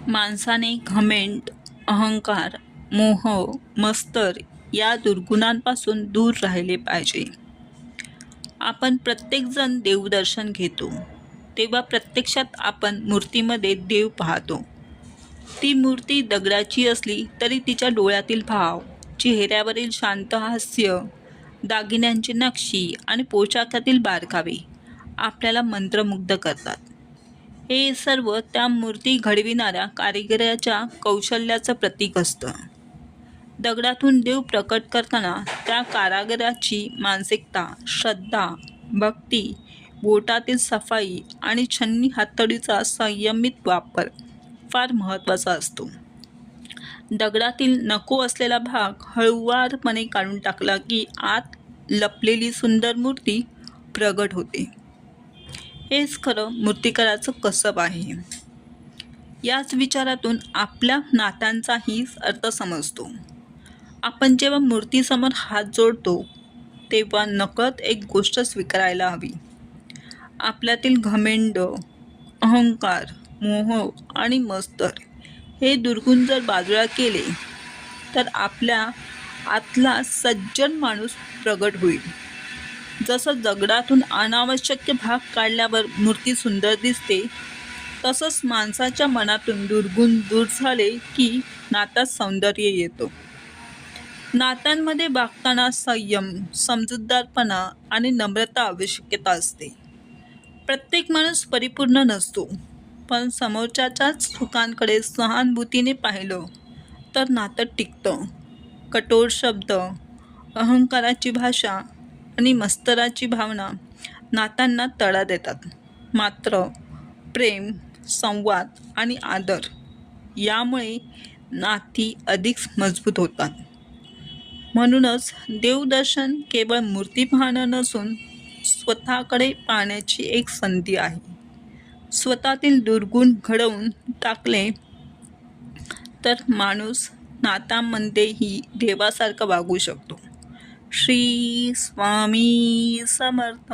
माणसाने घमेंड, अहंकार, मोह, मत्सर या दुर्गुणांपासून दूर राहिले पाहिजे. आपण प्रत्येकजण देवदर्शन घेतो तेव्हा प्रत्यक्षात आपण मूर्तीमध्ये देव पाहतो. ती मूर्ती दगडाची असली तरी तिच्या डोळ्यातील भाव, चेहऱ्यावरील शांत हास्य, दागिन्यांची नक्षी आणि पोशाखातील बारकावे आपल्याला मंत्रमुग्ध करतात. हे सर्व त्या मूर्ती घडविणाऱ्या कारिगराच्या कौशल्याचं प्रतीक असतं. दगडातून देव प्रकट करताना त्या कारागिराची मानसिकता, श्रद्धा, भक्ती, बोटातील सफाई आणि छन्नी हातोडीचा संयमित वापर फार महत्त्वाचा असतो. दगडातील नको असलेला भाग हळुवारपणे काढून टाकला की आत लपलेली सुंदर मूर्ती प्रगट होते. हेच खरं मूर्तिकाराचं कसब आहे. याच विचारातून आपल्या नात्यांचाही अर्थ समजतो. आपण जेव्हा मूर्तीसमोर हात जोडतो तेव्हा नकळत एक गोष्ट स्वीकारायला हवी. आपल्यातील घमेंड, अहंकार, मोह आणि मत्सर हे दुर्गुण जर बाजूला केले तर आपल्या आतला सज्जन माणूस प्रगट होईल. जसं दगडातून अनावश्यक भाग काढल्यावर मूर्ती सुंदर दिसते, तसंच माणसाच्या मनातून दुर्गुण दूर झाले की नात्यात सौंदर्य येतो. नात्यांमध्ये वागताना संयम, समजूतदारपणा आणि नम्रता आवश्यकता असते. प्रत्येक माणूस परिपूर्ण नसतो, पण समोरच्याच्याच चुकांकडे सहानुभूतीने पाहिलं तर नातं टिकतं. कठोर शब्द, अहंकाराची भाषा आणि मत्सराची भावना नात्यांना तडा देतात. मात्र प्रेम, संवाद आणि आदर यामुळे नाती अधिक मजबूत होतात. म्हणूनच देवदर्शन केवळ मूर्ती पाहणं नसून स्वतःकडे पाहण्याची एक संधी आहे. स्वतःतील दुर्गुण घडवून टाकले तर माणूस नात्यांमध्येही देवासारखा वागू शकतो. श्री स्वामी समर्थ.